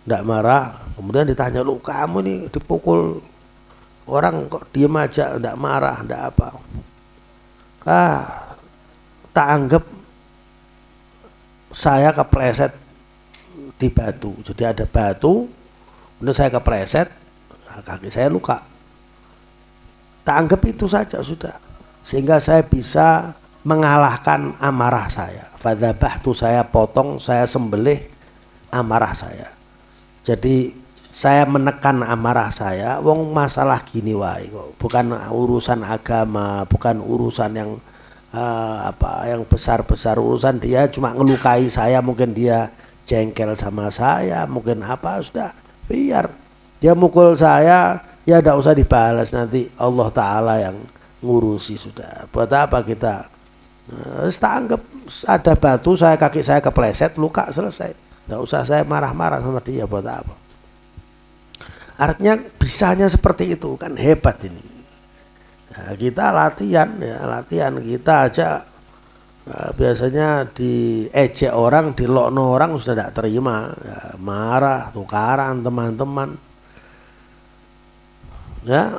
tidak marah. Kemudian ditanya, lu kamu nih dipukul orang kok diem aja, tidak marah, tidak apa. Tak anggap saya kepleset di batu. Jadi ada batu, kemudian saya kepleset, kaki saya luka. Tak anggap itu saja sudah, sehingga saya bisa mengalahkan amarah saya. Fadzabahtu, saya potong, saya sembelih amarah saya. Jadi saya menekan amarah saya. Wong masalah gini wae kok, bukan urusan agama, bukan urusan yang yang besar-besar. Urusan dia cuma ngelukai saya, mungkin dia jengkel sama saya, mungkin apa, sudah biar dia mukul saya, ya tidak usah dibalas, nanti Allah Ta'ala yang ngurusi sudah. Buat apa kita anggap ada batu, kaki saya kepleset, luka, selesai. Tidak usah saya marah-marah sama dia, buat apa. Artinya bisanya seperti itu, kan hebat ini. Nah, kita latihan ya, latihan kita aja biasanya diejek orang, dilokno orang sudah tidak terima ya, marah, tukaran teman-teman. Ya,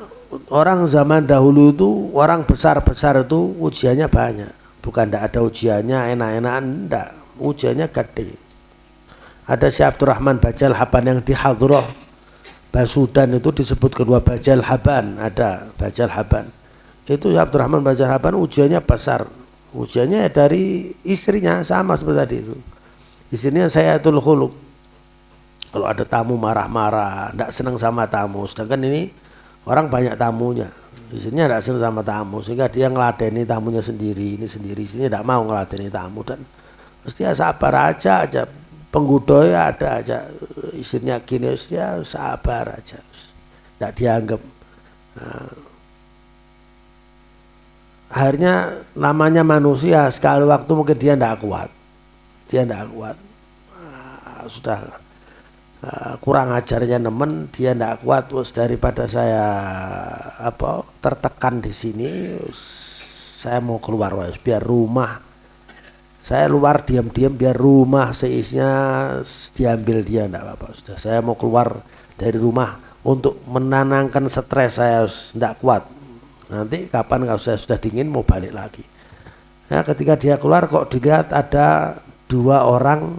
orang zaman dahulu itu, orang besar-besar itu ujiannya banyak. Bukan tidak ada ujiannya, enak-enakan, enggak. Ujiannya gede. Ada Syekh Abdurrahman Bajal Haban yang di Hadhrah Basudan itu disebut kedua Bajal Haban, ada Bajal Haban. Itu Syekh Abdurrahman Bajal Haban ujiannya besar. Ujiannya dari istrinya sama seperti tadi itu. Istrinya Sayatul Khuluq. Kalau ada tamu marah-marah, tidak senang sama tamu. Sedangkan ini orang banyak tamunya. Istrinya tidak senang sama tamu, sehingga dia ngeladeni tamunya sendiri, ini sendiri. Istrinya tidak mau ngeladeni tamu dan mesti ya sabar aja. Penggoda ya ada aja, istrinya gini ya sabar aja, tidak dianggap. Akhirnya namanya manusia, sekali waktu mungkin dia tidak kuat, sudah kurang ajarnya nemen, dia tidak kuat. Terus daripada saya tertekan di sini, saya mau keluar biar rumah. Saya luar diam-diam biar rumah seisinya diambil dia, enggak apa-apa. Sudah saya mau keluar dari rumah untuk menenangkan stres saya, enggak kuat. Nanti kapan kalau saya sudah dingin mau balik lagi. Nah, ketika dia keluar kok dilihat ada dua orang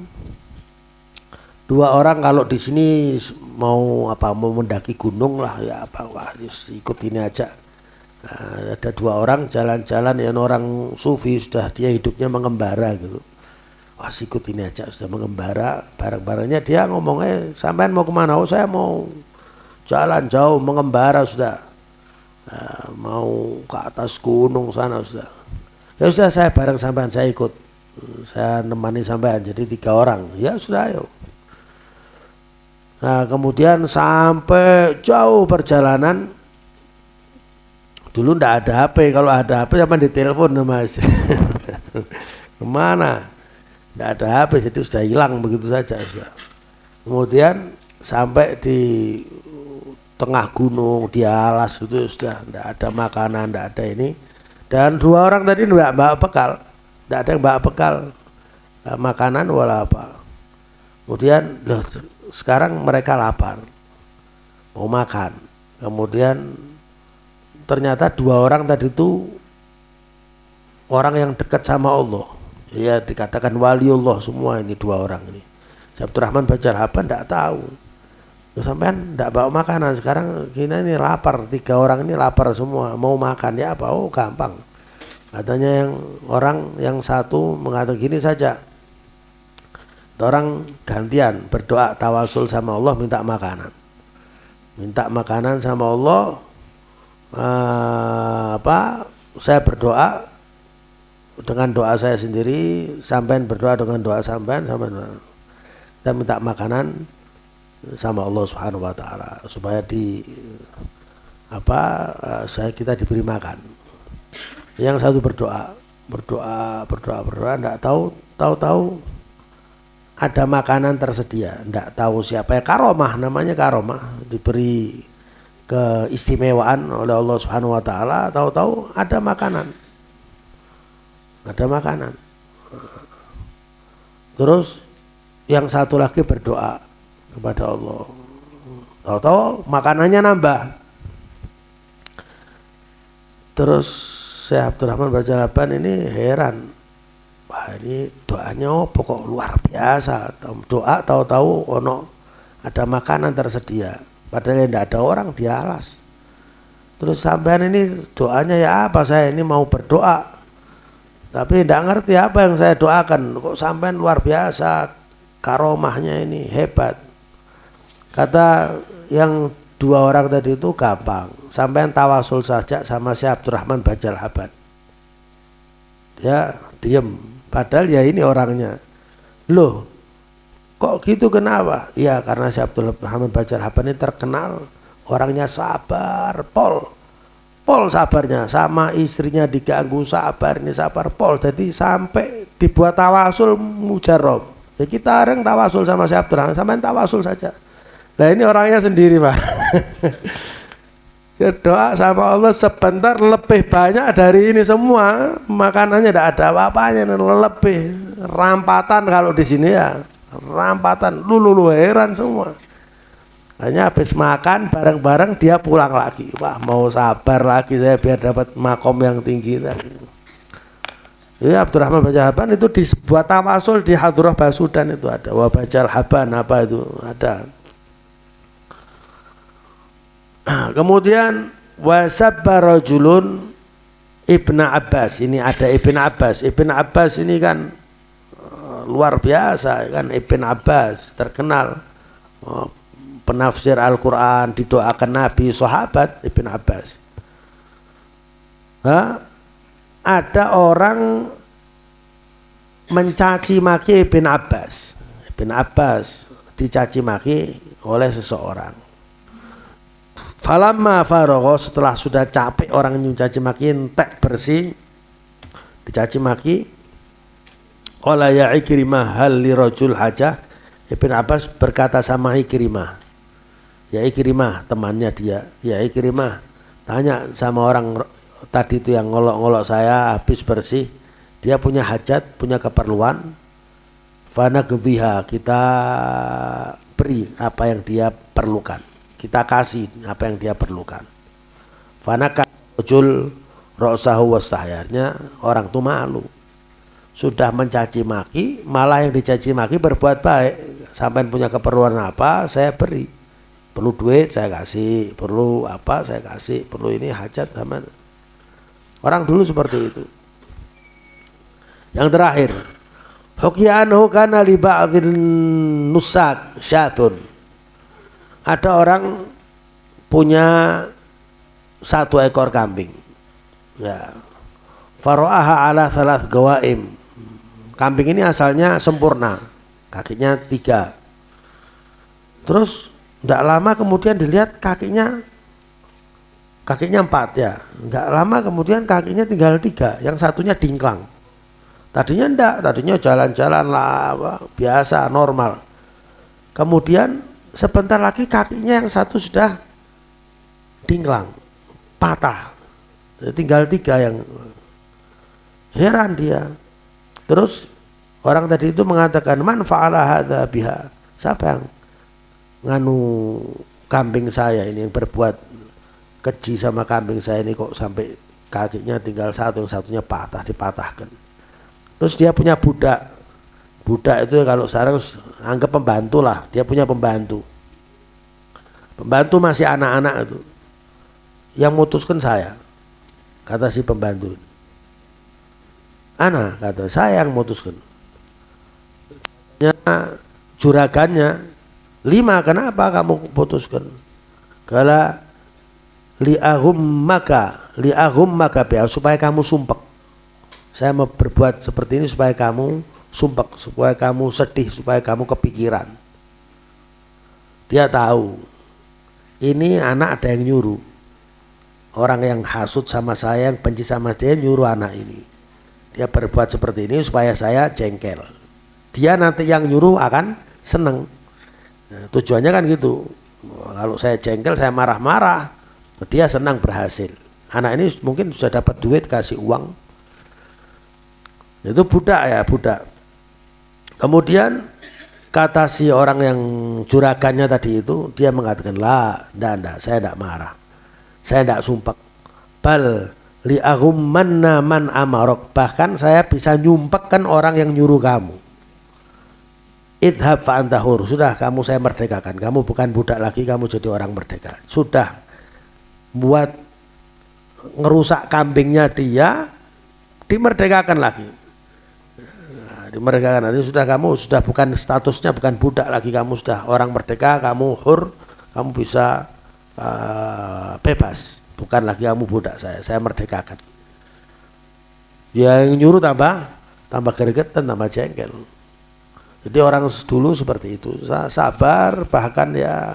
kalau di sini mau mendaki gunung lah ya wah ikut ini aja. Nah, ada dua orang jalan-jalan yang orang sufi, sudah dia hidupnya mengembara gitu. Wah ikut ini aja, sudah mengembara bareng-barengnya. Dia ngomongnya sampean mau kemana? Oh saya mau jalan jauh mengembara sudah, mau ke atas gunung sana sudah. Ya sudah saya bareng sampean, saya ikut, saya nemani sampean, jadi 3 orang. Ya sudah ayo. Nah kemudian sampai jauh perjalanan. Dulu ndak ada HP, kalau ada HP sama ditelepon sama istri. Kemana? Ndak ada HP, jadi sudah hilang begitu saja. Sudah. Kemudian sampai di tengah gunung, di alas itu sudah ndak ada makanan, ndak ada ini. Dan 2 orang tadi ndak bawa bekal, ndak ada yang bawa bekal, makanan wala apa. Kemudian sekarang mereka lapar, mau makan. Kemudian ternyata 2 orang tadi itu orang yang dekat sama Allah, ya dikatakan waliullah semua ini 2 orang ini. Abdurrahman Bajal Haban tidak tahu, terus sampean tidak bawa makanan, sekarang kita ini lapar, 3 orang ini lapar semua, mau makan ya apa? Oh gampang, katanya yang orang yang satu mengatakan gini saja, orang gantian berdoa tawasul sama Allah, minta makanan sama Allah. Saya berdoa dengan doa saya sendiri, sampean berdoa dengan doa sampean, kita minta makanan sama Allah Subhanahu wa taala supaya kita diberi makan. Yang satu berdoa enggak tahu ada makanan tersedia, enggak tahu siapa ya, karomah namanya, karomah diberi keistimewaan oleh Allah Subhanahu wa taala, tahu-tahu ada makanan. Terus yang satu lagi berdoa kepada Allah, tahu-tahu makanannya nambah. Terus Syekh Abdurrahman Bajal Haban ini heran, wah ini doanya pokok luar biasa, doa tahu-tahu ono ada makanan tersedia. Padahal tidak ada orang di alas. Terus sampean ini doanya ya apa? Saya ini mau berdoa, tapi tidak ngerti apa yang saya doakan. Kok sampean luar biasa, karomahnya ini hebat. Kata yang 2 orang tadi itu gampang. Sampean tawasul saja sama Syekh Abdurrahman Bajal Haban. Ya diem. Padahal ya ini orangnya. Loh. Kok gitu kenapa? Ya karena Syekh Abdurrahman Bajal Haban ini terkenal orangnya sabar, pol sabarnya, sama istrinya diganggu sabar, ini sabar pol. Jadi sampai dibuat tawasul mujarab. Ya kita orang tawasul sama Syekh Abdurrahman, sampean tawasul saja. Nah ini orangnya sendiri Pak. Ya doa sama Allah sebentar lebih banyak dari ini semua, makanannya tidak ada apa-apanya, lebih rampatan kalau di sini ya. Rampatan, lulu heran semua. Hanya habis makan bareng-bareng dia pulang lagi. Wah mau sabar lagi saya biar dapat makom yang tinggi. Ya, Abdurrahman baca haban itu di sebuah tawasul di Hadrah Basudan itu ada. Wa bajal haban apa itu ada. Kemudian wasabba rajulun Ibnu Abbas, ini ada Ibnu Abbas. Ibnu Abbas ini kan luar biasa kan, Ibnu Abbas terkenal penafsir Al-Quran, didoakan Nabi, sahabat Ibnu Abbas. Ada orang mencaci maki Ibnu Abbas. Ibnu Abbas dicaci maki oleh seseorang. Falamma faragha, setelah sudah capek orang mencaci maki, entek bersih dicaci maki, qala ya Ikrimah hal li rajul hajah. Ibnu Abbas berkata sama Ikrimah, ya Ikrimah temannya dia, ya Ikrimah tanya sama orang tadi itu yang ngolok-ngolok saya habis bersih, dia punya hajat, punya keperluan, fanaqdhiha, kita beri apa yang dia perlukan, kita kasih apa yang dia perlukan. Fanaka rajul ra'sahu wastahyarnya, orang itu malu, sudah mencaci maki, malah yang dicaci maki berbuat baik. Sampai punya keperluan apa, saya beri, perlu duit saya kasih, perlu apa saya kasih, perlu ini hajat sama. Orang dulu seperti itu. Yang terakhir, hukyanahu kana li ba'dhin nusak syatun. Ada orang punya 1 ekor kambing. Ya. Faro'aha ala 3 gawaim. Kambing ini asalnya sempurna, kakinya 3. Terus tidak lama kemudian dilihat kakinya 4 ya. Enggak lama kemudian kakinya tinggal 3, yang satunya dingklang. Tadinya enggak, tadinya jalan-jalan lah biasa normal. Kemudian sebentar lagi kakinya yang satu sudah dingklang, patah. Jadi tinggal 3 yang heran dia. Terus orang tadi itu mengatakan, man fa'ala hadza biha, siapa yang nganu kambing saya ini, yang berbuat keji sama kambing saya ini, kok sampai kakinya tinggal 1, yang satunya patah, dipatahkan. Terus dia punya budak itu kalau sekarang anggap pembantu lah, dia punya pembantu masih anak-anak itu, yang mutuskan saya, kata si pembantu. Anak, kata saya yang mutuskan. Juragannya 5, kenapa kamu putuskan? Kala li'ahum maka biar supaya kamu sumpek. Saya mau berbuat seperti ini supaya kamu sumpek, supaya kamu sedih, supaya kamu kepikiran. Dia tahu ini anak ada yang nyuruh, orang yang hasut sama saya, yang benci sama dia, nyuruh anak ini. Dia berbuat seperti ini supaya saya jengkel. Dia nanti yang nyuruh akan seneng. Nah, tujuannya kan gitu. Kalau saya jengkel, saya marah-marah, dia senang berhasil. Anak ini mungkin sudah dapat duit, kasih uang. Itu budak ya, budak. Kemudian kata si orang yang juragannya tadi itu, dia mengatakan, lah, enggak, saya enggak marah, saya enggak sumpek. Bal li'ahummanna man amarok, bahkan saya bisa nyumpekkan orang yang nyuruh kamu. Idhab fa'antahur, sudah kamu saya merdekakan, kamu bukan budak lagi, kamu jadi orang merdeka. Sudah buat ngerusak kambingnya dia, dimerdekakan lagi. Dimerdekakan nanti sudah, kamu sudah bukan statusnya, bukan budak lagi, kamu sudah orang merdeka, kamu hur, kamu bisa bebas, bukan lagi kamu budak saya merdekakan. Dia yang nyuruh tambah gregetan, tambah jengkel. Jadi orang dulu seperti itu, sabar, bahkan ya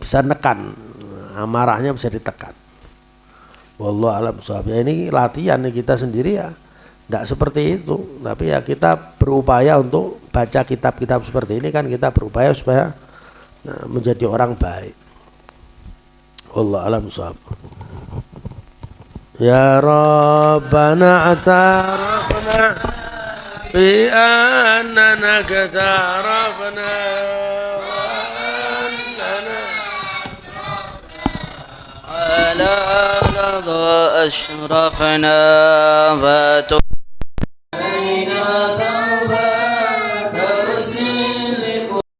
bisa nekan, amarahnya bisa ditekan. Wallahu a'lam bishawab. Ya ini latihan kita sendiri ya, tidak seperti itu, tapi ya kita berupaya untuk baca kitab-kitab seperti ini kan, kita berupaya supaya menjadi orang baik. Wallahu a'lam bishawab. Ya Rabbana atarafna bi annana katarafna wa annana ala أشرفنا فتؤمنا